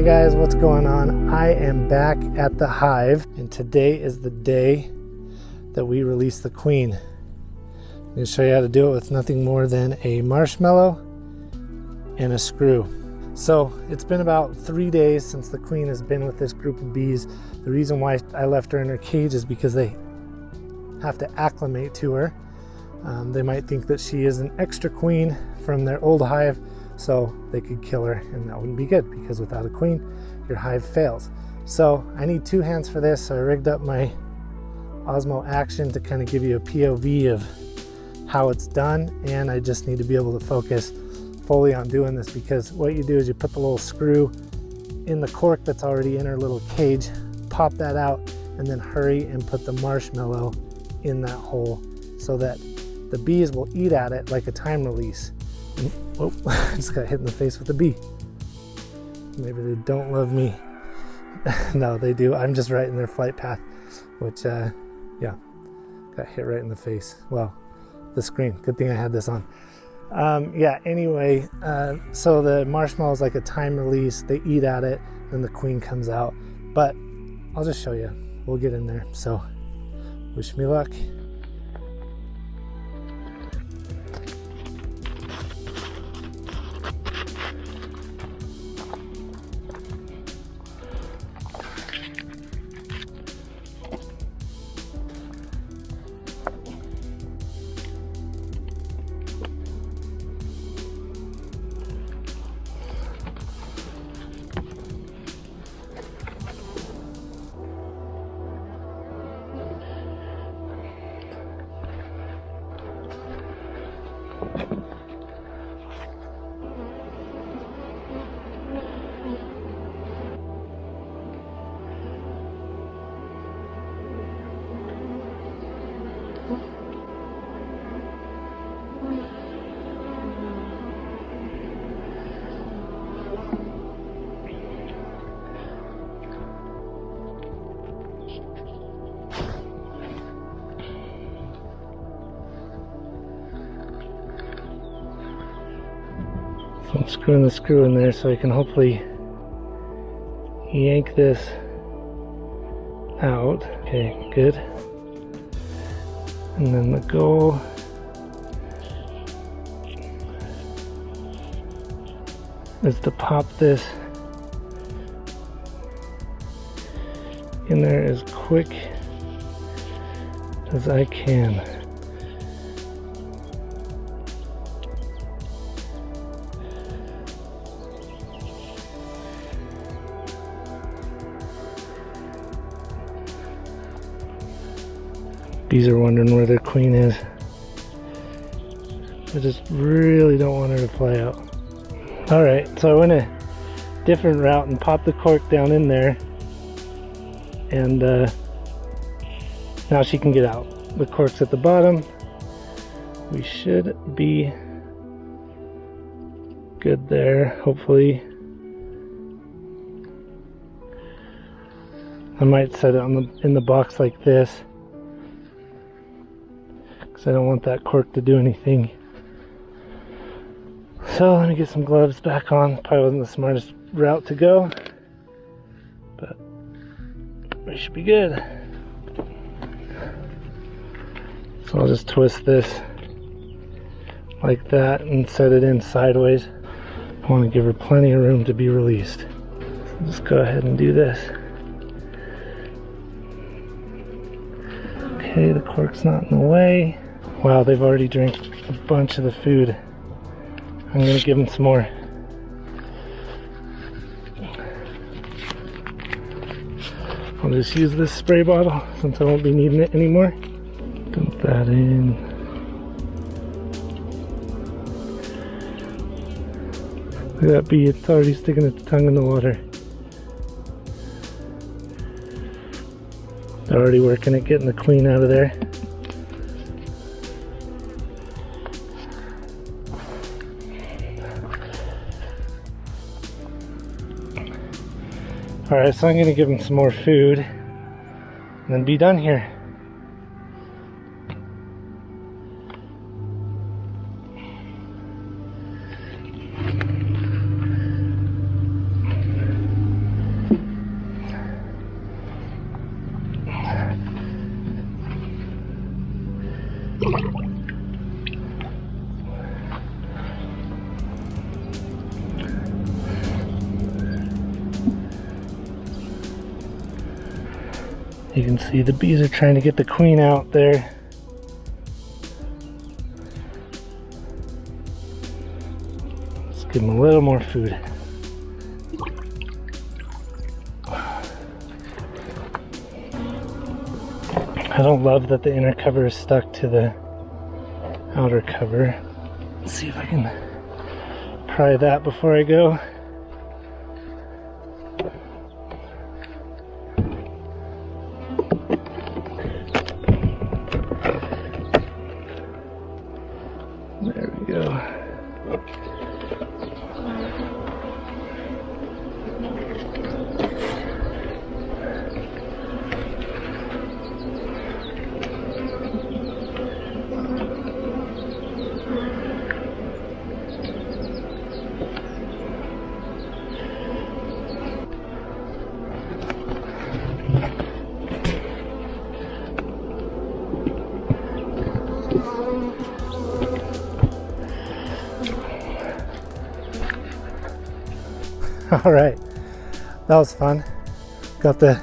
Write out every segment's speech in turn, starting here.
Hey guys, what's going on? I am back at the hive, and today is the day that we release the queen. I'm going to show you how to do it with nothing more than a marshmallow and a screw. So it's been about 3 days since the queen has been with this group of bees. The reason why I left her in her cage is because they have to acclimate to her. They might think that she is an extra queen from their old hive, so they could kill her, and that wouldn't be good because without a queen, your hive fails. So I need 2 hands for this, so I rigged up my Osmo Action to kind of give you a POV of how it's done, and I just need to be able to focus fully on doing this because what you do is you put the little screw in the cork that's already in her little cage, pop that out, and then hurry and put the marshmallow in that hole so that the bees will eat at it like a time release. Oh, I just got hit in the face with a bee. Maybe they don't love me. No, they do. I'm just right in their flight path, which, yeah, got hit right in the face. Well, the screen. Good thing I had this on. Yeah, anyway, so the marshmallow is like a time release. They eat at it, then the queen comes out. But I'll just show you. We'll get in there. So, wish me luck. So I'm screwing the screw in there so I can hopefully yank this out. Okay, good. And then the goal is to pop this in there as quick as I can. Bees are wondering where their queen is. I just really don't want her to fly out. Alright, so I went a different route and popped the cork down in there. And now she can get out. The cork's at the bottom. We should be good there, hopefully. I might set it in the box like this, I don't want that cork to do anything. So let me get some gloves back on. Probably wasn't the smartest route to go, but we should be good. So I'll just twist this like that and set it in sideways. I want to give her plenty of room to be released. So just go ahead and do this. Okay, the cork's not in the way. Wow, they've already drank a bunch of the food. I'm gonna give them some more. I'll just use this spray bottle since I won't be needing it anymore. Dump that in. Look at that bee, it's already sticking its tongue in the water. They're already working at getting the queen out of there. Alright, so I'm going to give them some more food and then be done here. You can see the bees are trying to get the queen out there. Let's give them a little more food. I don't love that the inner cover is stuck to the outer cover. Let's see if I can pry that before I go. There we go. All right, that was fun. Got the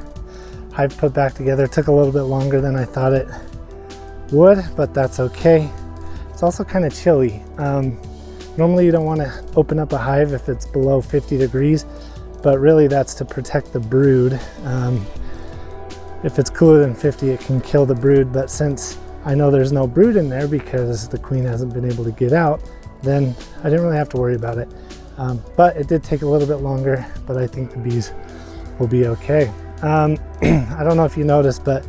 hive put back together. It took a little bit longer than I thought it would, but that's okay. It's also kind of chilly. Normally you don't want to open up a hive if it's below 50 degrees, but really that's to protect the brood. If it's cooler than 50, it can kill the brood, but since I know there's no brood in there because the queen hasn't been able to get out, then I didn't really have to worry about it. But it did take a little bit longer, but I think the bees will be okay. I don't know if you noticed, but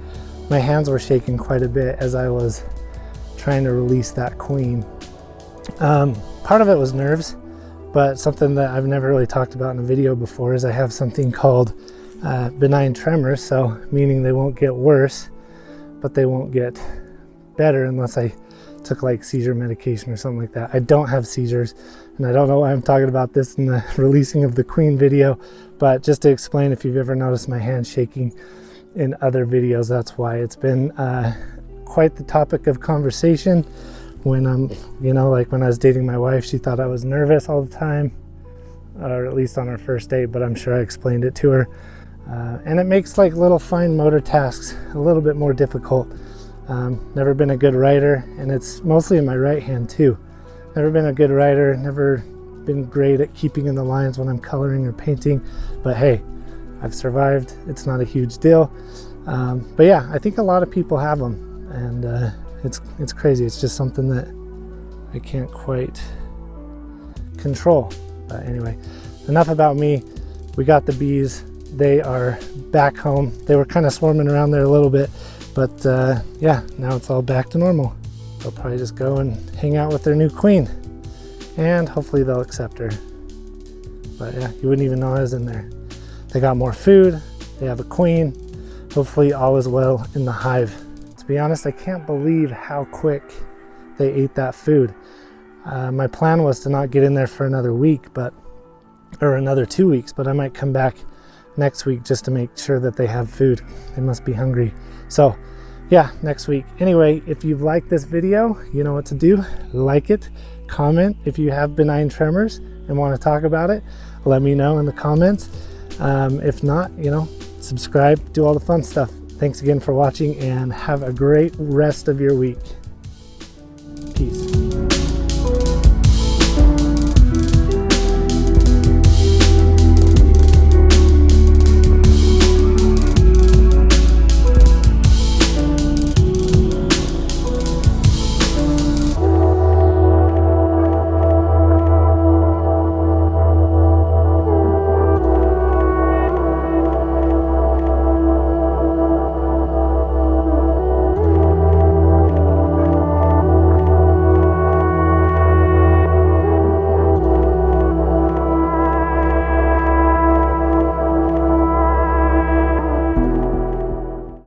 my hands were shaking quite a bit as I was trying to release that queen. Part of it was nerves, but something that I've never really talked about in a video before is I have something called benign tremors, so meaning they won't get worse, but they won't get better unless I took like seizure medication or something like that. I don't have seizures, and I don't know why I'm talking about this in the releasing of the queen video, but just to explain, if you've ever noticed my hand shaking in other videos, that's why. It's been quite the topic of conversation when I'm, like when I was dating my wife, she thought I was nervous all the time, or at least on our first date, but I'm sure I explained it to her. And it makes like little fine motor tasks a little bit more difficult. Never been a good writer, and it's mostly in my right hand too. Never been a good writer, never been great at keeping in the lines when I'm coloring or painting, but hey, I've survived. It's not a huge deal. But yeah, I think a lot of people have them, and it's crazy. It's just something that I can't quite control. But anyway, enough about me. We got the bees. They are back home. They were kind of swarming around there a little bit, but yeah, now it's all back to normal. They'll probably just go and hang out with their new queen, and hopefully they'll accept her. But yeah, you wouldn't even know I was in there. They got more food. They have a queen. Hopefully all is well in the hive. To be honest, I can't believe how quick they ate that food. My plan was to not get in there for another week, or another 2 weeks, but I might come back next week just to make sure that they have food. They must be hungry. So yeah, next week. Anyway, if you've liked this video, you know what to do. Like it, comment if you have benign tremors and want to talk about it. Let me know in the comments. If not, subscribe, do all the fun stuff. Thanks again for watching, and have a great rest of your week.